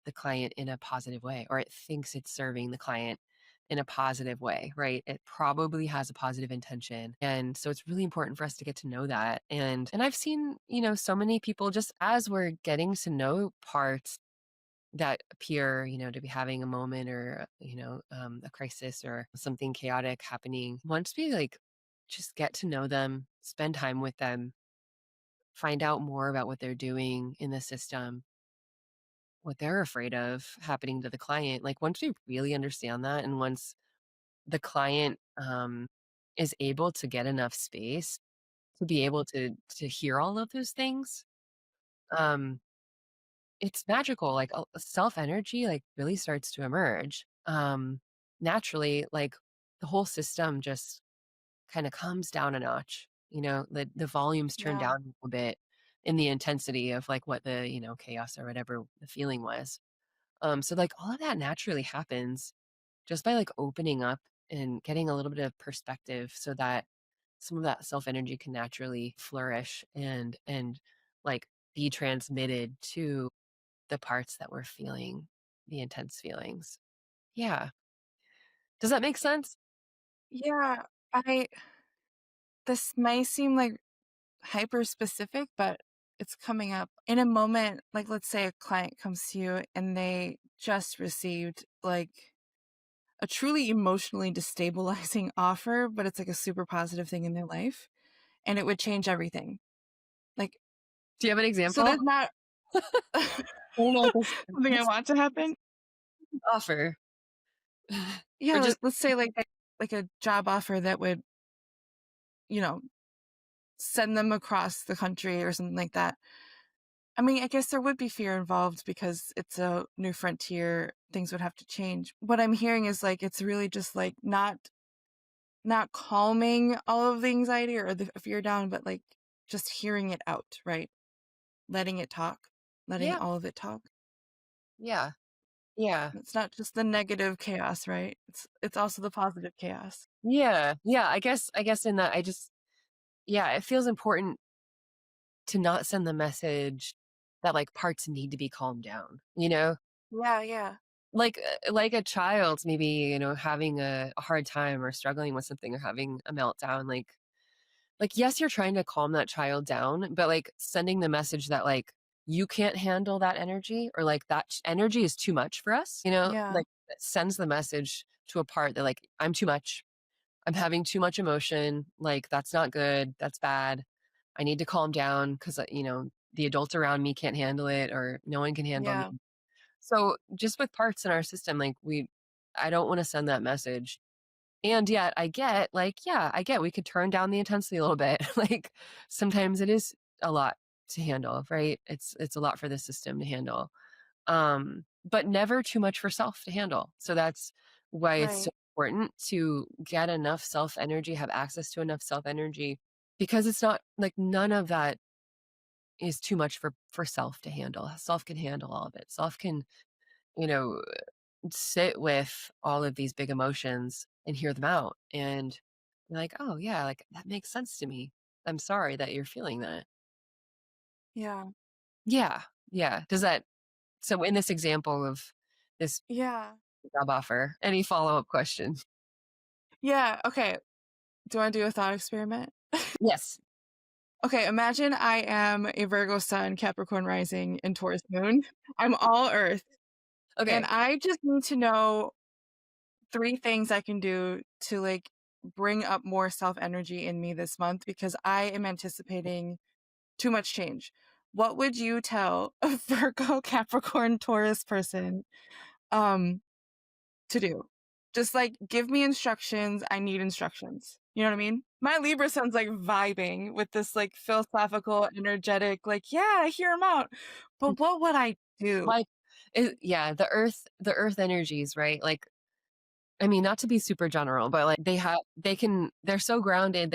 the client in a positive way, or it thinks it's serving the client in a positive way, right? It probably has a positive intention. And so it's really important for us to get to know that. And I've seen, so many people just as we're getting to know parts that appear, to be having a moment or, a crisis or something chaotic happening. Once we like just get to know them, spend time with them, find out more about what they're doing in the system, what they're afraid of happening to the client. Like once we really understand that, and once the client is able to get enough space to be able to hear all of those things, um, it's magical. Like self energy, like really starts to emerge naturally. Like the whole system just kind of comes down a notch. The volumes turn Yeah. down a little bit in the intensity of like what the chaos or whatever the feeling was. So like all of that naturally happens just by like opening up and getting a little bit of perspective so that some of that self energy can naturally flourish and like be transmitted to the parts that we're feeling the intense feelings. Yeah. Does that make sense? Yeah. I This may seem like hyper specific, but it's coming up in a moment. Like, let's say a client comes to you and they just received like a truly emotionally destabilizing offer, but it's like a super positive thing in their life and it would change everything. Like, Do you have an so example? there's not I don't know what this something I want to happen. offer. Or Yeah, just let's say like a job offer that would, you know, send them across the country or something like that. I mean, I guess there would be fear involved because it's a new frontier. Things would have to change. What I'm hearing is like it's really just like not calming all of the anxiety or the fear down, but like just hearing it out, right? Letting it talk, letting yeah, all of it talk. yeah, yeah, It's not just the negative chaos, right? It's also the positive chaos. yeah, yeah. I guess in that yeah, it feels important to not send the message that like parts need to be calmed down, Yeah, yeah, like a child maybe, having a hard time or struggling with something or having a meltdown, like yes, you're trying to calm that child down, but like sending the message that like you can't handle that energy or like that energy is too much for us, yeah, like it sends the message to a part that like I'm too much. I'm having too much emotion. Like that's not good. That's bad. I need to calm down because the adults around me can't handle it or no one can handle me. yeah, So just with parts in our system, like I don't want to send that message. And yet I get like, yeah, I get we could turn down the intensity a little bit. Like sometimes it is a lot to handle, right? It's a lot for the system to handle. But never too much for self to handle. So that's why it's so Right. important to get enough self energy, have access to enough self energy, because it's not like none of that is too much for self to handle. Self can handle all of it. Self can, you know, sit with all of these big emotions and hear them out and be like, oh yeah, like that makes sense to me. I'm sorry that you're feeling that. Yeah. Yeah. Yeah. Does that so in this example of this Yeah. job offer, any follow-up questions? Yeah. Okay. Do I do a thought experiment? Yes. Okay, imagine I am a Virgo Sun, Capricorn rising, and Taurus moon. I'm all Earth, and Okay. I just need to know 3 things I can do to, like, bring up more self-energy in me this month because I am anticipating too much change. What would you tell a Virgo, Capricorn, Taurus person, um, to do? Just, like, give me instructions, I need instructions. You know what I mean? My Libra sounds like vibing with this, like, philosophical, energetic, like, "Yeah, I hear him out." But what would I do? Like yeah, the earth energies, right? Like I mean, not to be super general, but like they're so grounded,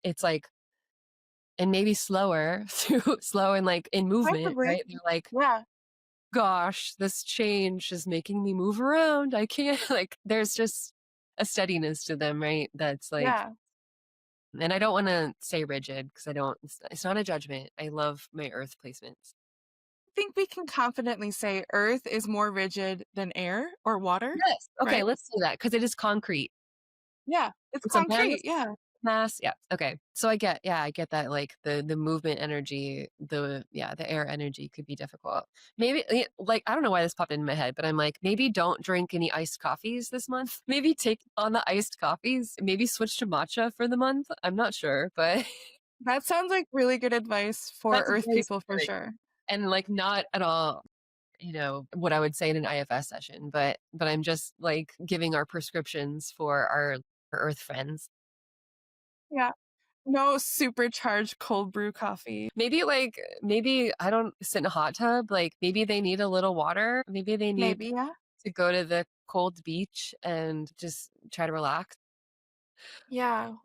it's like and maybe slower slow and like in movement, Possibly. right? They're like, Yeah, gosh, this change is making me move around. I can't like there's just a steadiness to them, right? That's like yeah. and I don't want to say rigid because I don't it's not a judgment. I love my earth placements. I think we can confidently say Earth is more rigid than air or water, Yes. Okay, right? let's do that because it is concrete. Yeah, it's It's a concrete, mass. yeah. Mass, yeah. Okay. So I get that like the movement energy, the air energy could be difficult. Maybe like I don't know why this popped into my head, but I'm like maybe don't drink any iced coffees this month. Maybe take on the iced coffees. Maybe switch to matcha for the month. I'm not sure, but That sounds like really good advice for that's Earth very people for specific sure. and like not at all what I would say in an IFS session, but I'm just like giving our prescriptions for our earth friends. Yeah. No supercharged cold brew coffee. Maybe I don't sit in a hot tub, like, maybe they need a little water, maybe they need Maybe, yeah. to go to the cold beach and just try to relax, Yeah.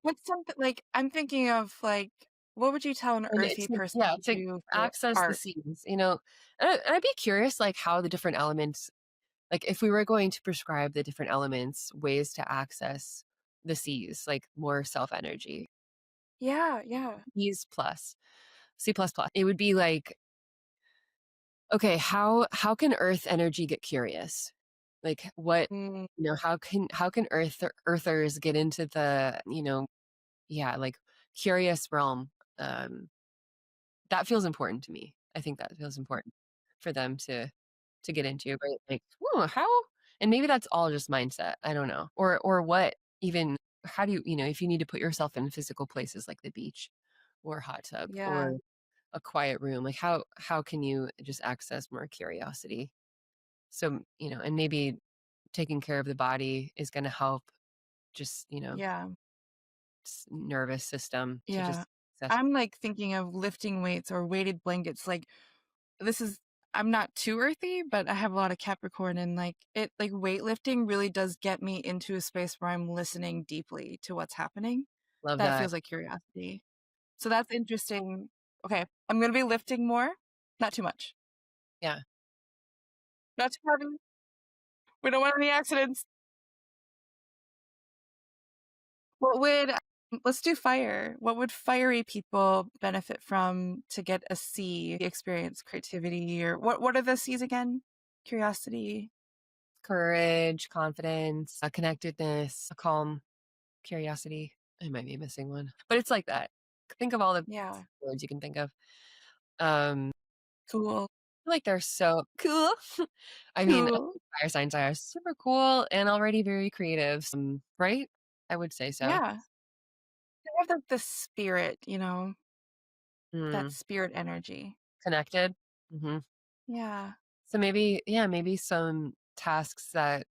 What's something like, I'm thinking of, like, what would you tell an and earthy to person yeah, to to do for access the art? seas, and I'd be curious, like, how the different elements like, if we were going to prescribe the different elements, ways to access the seas, like, more self-energy, Yeah, yeah. E's plus, C++, it would be like, okay, how can earth energy get curious? Like what Mm, how can earthers get into the, yeah, like curious realm? Um that feels important to me. I think that feels important for them to get into, right? Like, how and maybe that's all just mindset. I don't know. Or what even how do if you need to put yourself in physical places like the beach or a hot tub yeah, or a quiet room, like how can you just access more curiosity? So, and maybe taking care of the body is going to help just, yeah, nervous system to yeah. just access. I'm, like, thinking of lifting weights or weighted blankets, like, this is I'm not too earthy, but I have a lot of Capricorn and, like, weightlifting really does get me into a space where I'm listening deeply to what's happening. Love That that. feels like curiosity. So that's interesting. Okay, I'm gonna be lifting more, not too much. Yeah. Not too heavy. We don't want any accidents. What would let's do fire. What would fiery people benefit from to get a C, experience creativity, or what are the C's again? Curiosity. Courage, confidence, a connectedness, a calm curiosity. I might be missing one, but it's like that. Think of all the Yeah. words you can think of. Um, Cool. I feel like they're so cool. I mean, Cool. fire signs are super cool and already very creative, right? I would say so. Yeah. They have, like, the spirit, that Mm, spirit energy. connected. Hmm. Yeah. So maybe, yeah, maybe some tasks that,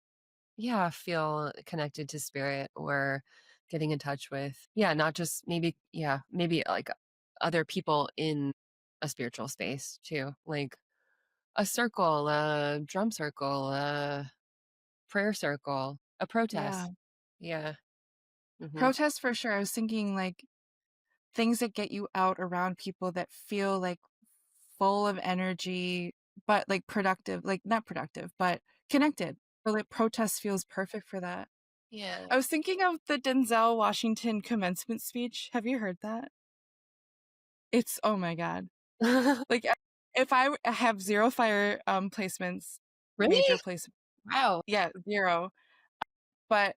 yeah, feel connected to spirit or getting in touch with, yeah, not just maybe, yeah, maybe like other people in a spiritual space too, like a circle, a drum circle, a prayer circle, a Yeah. protest. Yeah. Hmm. Protest for sure. I was thinking like things that get you out around people that feel like full of energy, but like productive, like not productive, but connected. So like protest feels perfect for that. Yeah. I was thinking of the Denzel Washington commencement speech. Have you heard that? It's oh my God. Like if have zero fire placements, major Really? place, Wow. yeah, zero. But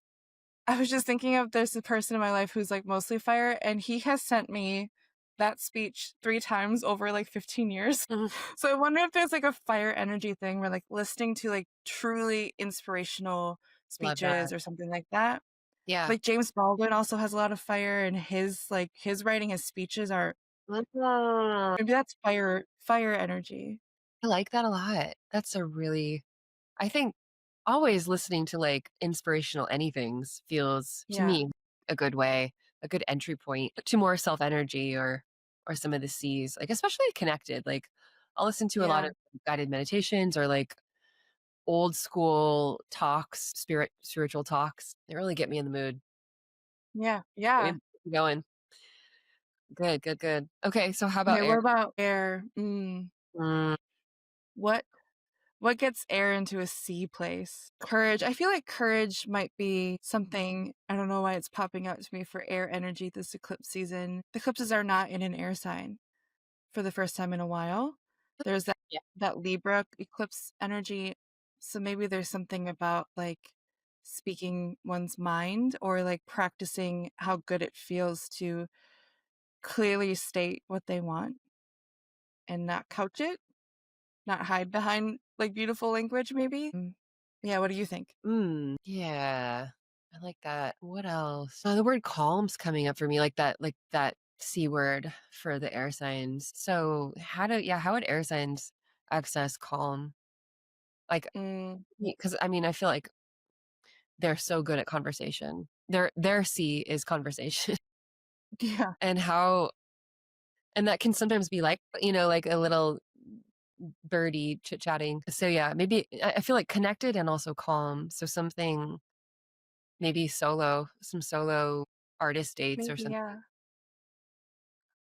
I was just thinking of there's a person in my life who's like mostly fire, and he has sent me that speech 3 times over like 15 years. Mhm. So I wonder if there's like a fire energy thing where like listening to like truly inspirational Love that. speeches or something like that. Yeah. Like James Baldwin also has a lot of fire, and his writing, his speeches are Ah, maybe that's fire energy. I like that a lot. That's a really, I think always listening to like inspirational anythings feels to Yeah. me a good way, a good entry point to more self energy or some of the C's, like especially connected. Like I'll listen to a lot Yeah. of guided meditations or like old school talks, spiritual talks. They really get me in the mood. Yeah. Get Yeah. me going. Good, good, good. Okay, so how about Okay, air? what about air? Mm, What What gets air into a sea place? Courage. I feel like courage might be something. I don't know why it's popping out to me for air energy this eclipse season. The eclipses are not in an air sign for the first time in a while. There's yeah. that Libra eclipse energy. So maybe there's something about like speaking one's mind or like practicing how good it feels to clearly state what they want and not couch it, not hide behind like beautiful language maybe. Yeah, what do you think? Yeah. I like that. What else? The word calm's coming up for me, like that C word for the air signs. So how would air signs access calm? Like, Mm, because I mean, I feel like they're so good at conversation. Their C is conversation. yeah, And how, and that can sometimes be like, like a little birdie chit chatting. So yeah, maybe I feel like connected and also calm. So something maybe some solo artist dates or maybe, something. yeah.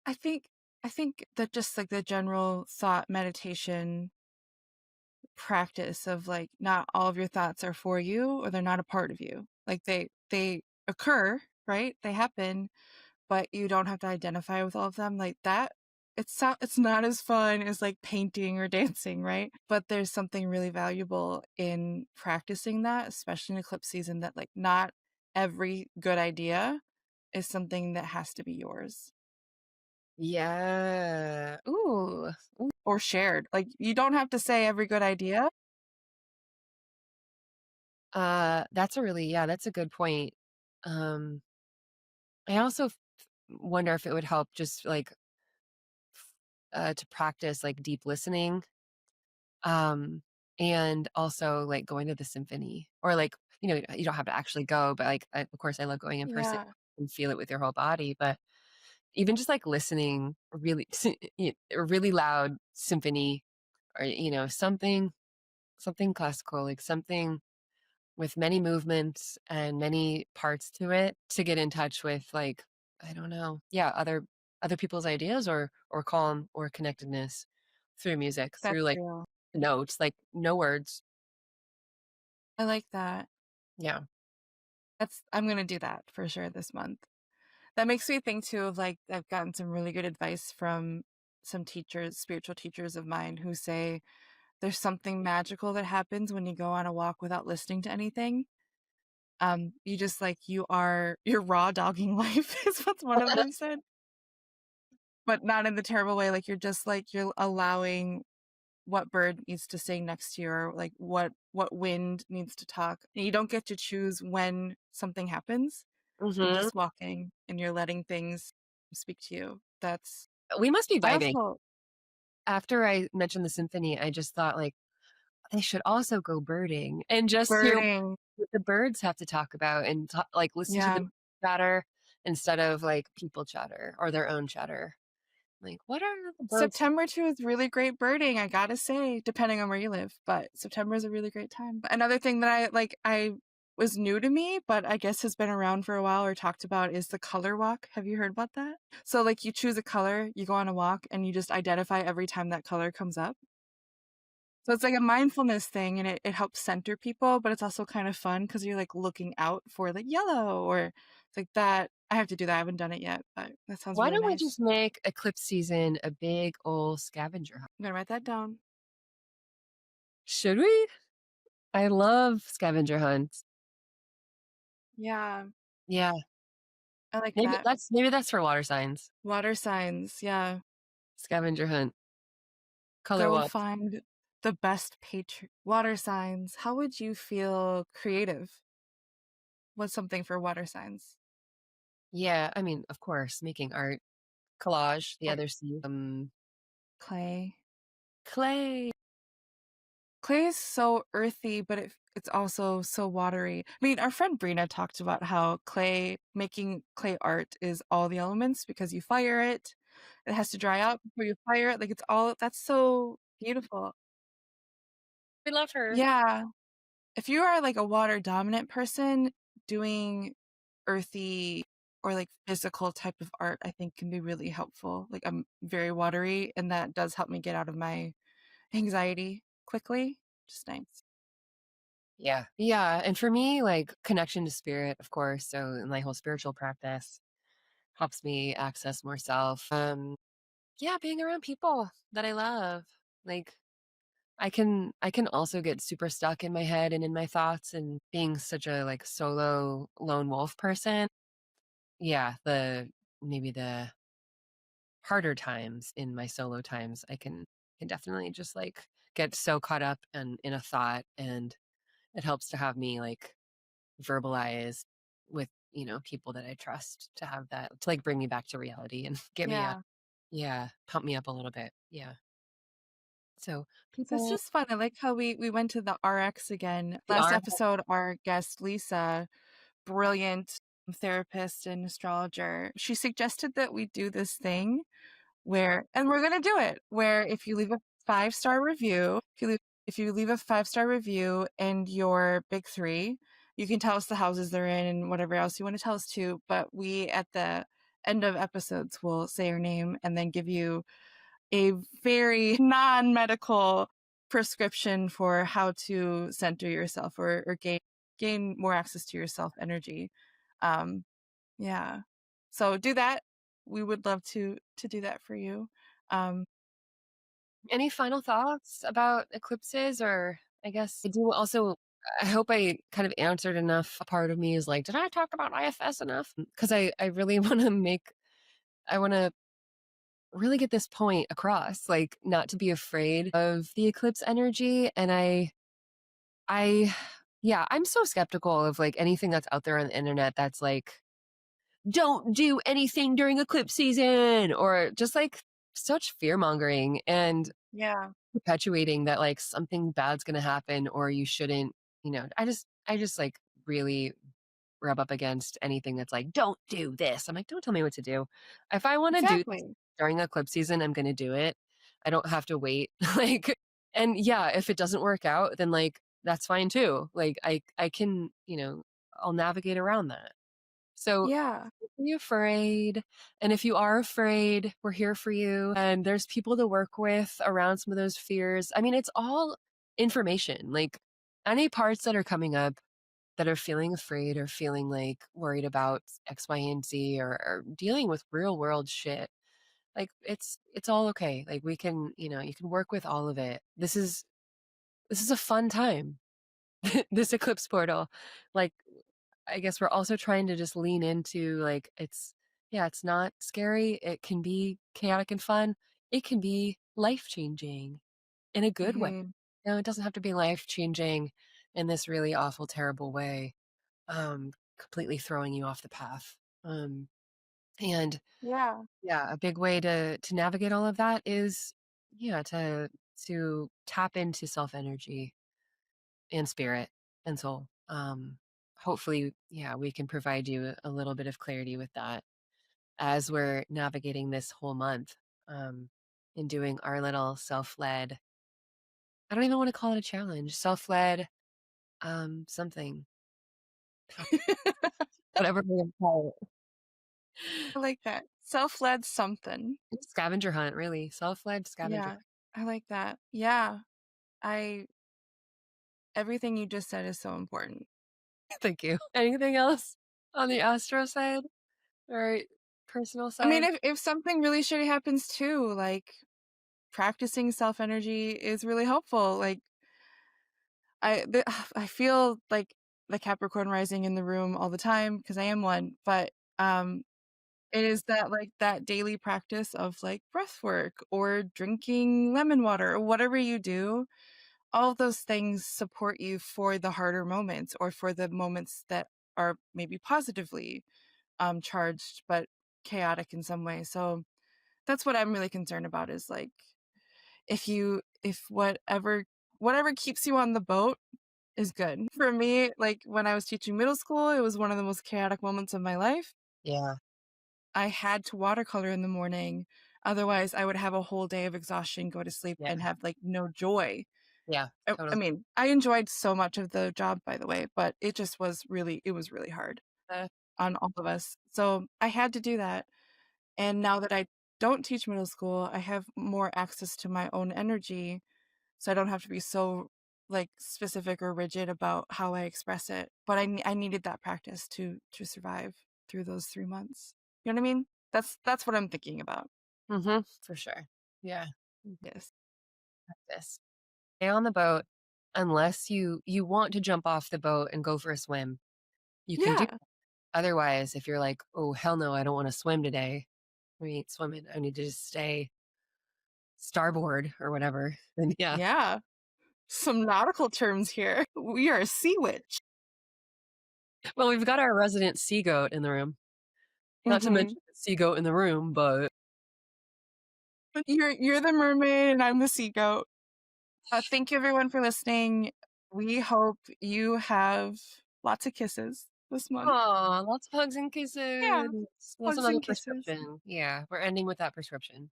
I think I think that just like the general thought meditation practice of like not all of your thoughts are for you or they're not a part of you. Like they occur, right? They happen, but you don't have to identify with all of them like that. It's not as fun as like painting or dancing, right? But there's something really valuable in practicing that, especially in eclipse season, that like not every good idea is something that has to be yours Yeah. Ooh. Ooh. or shared. Like you don't have to say every good idea. That's a really, yeah, that's a good point. Um, I also wonder if it would help just like to practice like deep listening. Um, and also like going to the symphony or like, you don't have to actually go, but like, of course I love going in person Yeah, and feel it with your whole body, but even just like listening really, a really loud symphony or, something classical, like something with many movements and many parts to it to get in touch with like, I don't know, yeah, other people's ideas or calm or connectedness through music, through that's like real. notes, like no words. I like that. Yeah. I'm gonna do that for sure this month. That makes me think too of like I've gotten some really good advice from some teachers, spiritual teachers of mine who say there's something magical that happens when you go on a walk without listening to anything. You just like you're raw dogging life is what one of them said. But not in the terrible way. Like you're just like you're allowing what bird needs to sing next to you or like what wind needs to talk. And you don't get to choose when something happens. You're Hmm. just walking and you're letting things speak to you. That's We must be I vibing. also after I mentioned the symphony, I just thought like they should also go birding and just hear Birding. what the birds have to talk about and like listen to the Yeah. chatter instead of like people chatter or their own chatter. Like, what are the birds? September too is really great birding, I gotta say, depending on where you live. But September is a really great time. But another thing that I was new to me, but I guess has been around for a while or talked about is the color walk. Have you heard about that? So like you choose a color, you go on a walk, and you just identify every time that color comes up. So it's like a mindfulness thing and it helps center people, but it's also kind of fun because you're like looking out for like yellow or it's like that. I have to do that. I haven't done it yet, but that sounds Why really don't we nice. just make eclipse season a big old scavenger hunt? I'm gonna write that down. Should we? I love scavenger hunts. Yeah, Yeah, I like that. maybe that's for water signs. Water signs. Yeah. Scavenger hunt, color Go walk. find the best water signs. How would you feel creative? What's something for water signs? Yeah, I mean, of course, making art, collage. The Or other C, clay. clay. Clay is so earthy, but it's also so watery. I mean, our friend Brina talked about how making clay art is all the elements because you fire it, it has to dry out before you fire it. Like it's all, that's so beautiful. We love her. Yeah. If you are like a water dominant person, doing earthy or like physical type of art, I think can be really helpful. Like I'm very watery, and that does help me get out of my anxiety quickly. Just nice. Yeah. Yeah. And for me, like connection to spirit, of course. So in my whole spiritual practice helps me access more self. Yeah, being around people that I love. Like I can also get super stuck in my head and in my thoughts and being such a like solo lone wolf person. Yeah, the maybe the harder times in my solo times, I can definitely just like get so caught up and in a thought, and it helps to have me like verbalize with, people that I trust to have that to like bring me back to reality and get me up. Yeah. Yeah, pump me up a little bit. Yeah. So That's people just fun. I like how we went to the RX again. the Last are episode, our guest Lisa, brilliant therapist and astrologer, she suggested that we do this thing where, and we're gonna do it, where if you leave a 5-star review, if you leave a 5-star review and your big three, you can tell us the houses they're in and whatever else you want to tell us too. But we at the end of episodes will say your name and then give you a very non-medical prescription for how to center yourself or gain more access to your self energy. Um, yeah. So do that. We would love to do that for you. Um, any final thoughts about eclipses? Or I guess I do also, I hope I kind of answered enough. A part of me is like, did I talk about IFS enough? Because I really want to I want to really get this point across, like not to be afraid of the eclipse energy. And I, yeah, I'm so skeptical of like anything that's out there on the internet that's like, don't do anything during eclipse season, or just like such fear mongering and yeah, perpetuating that like something bad's going to happen or you shouldn't, I just like really rub up against anything that's like, don't do this. I'm like, don't tell me what to do. If I want to do this exactly. during eclipse season, I'm going to do it. I don't have to wait. Like, and yeah, if it doesn't work out, then like, that's fine too. Like, I can, I'll navigate around that. So Yeah, don't be afraid. And if you are afraid, we're here for you. And there's people to work with around some of those fears. I mean, it's all information. Like any parts that are coming up that are feeling afraid or feeling like worried about X, Y, and Z, or dealing with real world shit. Like it's all okay. Like we can, you can work with all of it. This is a fun time. This eclipse portal. Like I guess we're also trying to just lean into like it's not scary. It can be chaotic and fun. It can be life changing in a good way. hmm, It doesn't have to be life changing in this really awful, terrible way, completely throwing you off the path. And yeah, yeah, a big way to navigate all of that is yeah, to tap into self energy and spirit and soul. Hopefully, yeah, we can provide you a little bit of clarity with that as we're navigating this whole month, um, and doing our little self-led. I don't even want to call it a challenge. Self-led, something, whatever we're gonna call I like that. Self-led something. it. Scavenger hunt, really. Self-led scavenger. Yeah, I like that. Yeah, I everything you just said is so important. Thank you. Anything else on the astro side or personal I mean, side? if something really shitty happens too, like practicing self energy is really helpful. Like I feel like the Capricorn rising in the room all the time because I am one, but it is that like that daily practice of like breath work or drinking lemon water or whatever you do. All of those things support you for the harder moments or for the moments that are maybe positively charged but chaotic in some way. So that's what I'm really concerned about is like if whatever keeps you on the boat is good. For me, like when I was teaching middle school, it was one of the most chaotic moments of my life. Yeah, I had to watercolor in the morning. Otherwise, I would have a whole day of exhaustion, go to sleep, yeah, and have like no joy. yeah, I totally. mean, I enjoyed so much of the job, by the way, but it was really hard Uh, on all of us. So I had to do that. And now that I don't teach middle school, I have more access to my own energy. So I don't have to be so like specific or rigid about how I express it. But I needed that practice to survive through those 3 months. You know what I mean? That's what I'm thinking about. for sure. Yeah. Yes. This. Stay on the boat unless you want to jump off the boat and go for a swim. You can do Yeah. otherwise if you're like, "Oh, hell no, I don't want to swim today. I ain't swimming. I need to just stay starboard or whatever." Then yeah. Yeah. Some nautical terms here. We are a sea witch. Well, we've got our resident sea goat in the room. Not to Hmm. mention the sea goat in the room, but You're the mermaid and I'm the sea goat. Thank you everyone for listening. We hope you have lots of kisses this month. aw, lots of hugs and Yeah, kisses. That's hugs another and kisses. prescription. Yeah, we're ending with that prescription.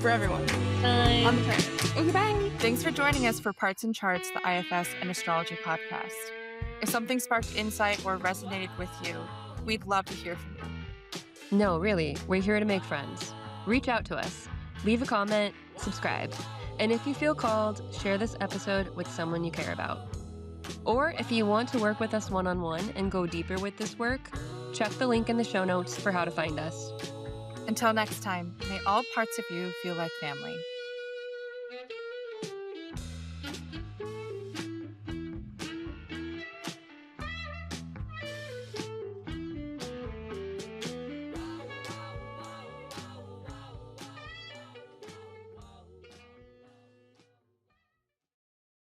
For everyone on the Time. planet. Okay, bye. Thanks for joining us for Parts and Charts, the IFS and Astrology Podcast. If something sparked insight or resonated with you, we'd love to hear from you. No, really, we're here to make friends. Reach out to us, leave a comment, subscribe, and if you feel called, share this episode with someone you care about. Or if you want to work with us one-on-one and go deeper with this work, check the link in the show notes for how to find us. Until next time, may all parts of you feel like family.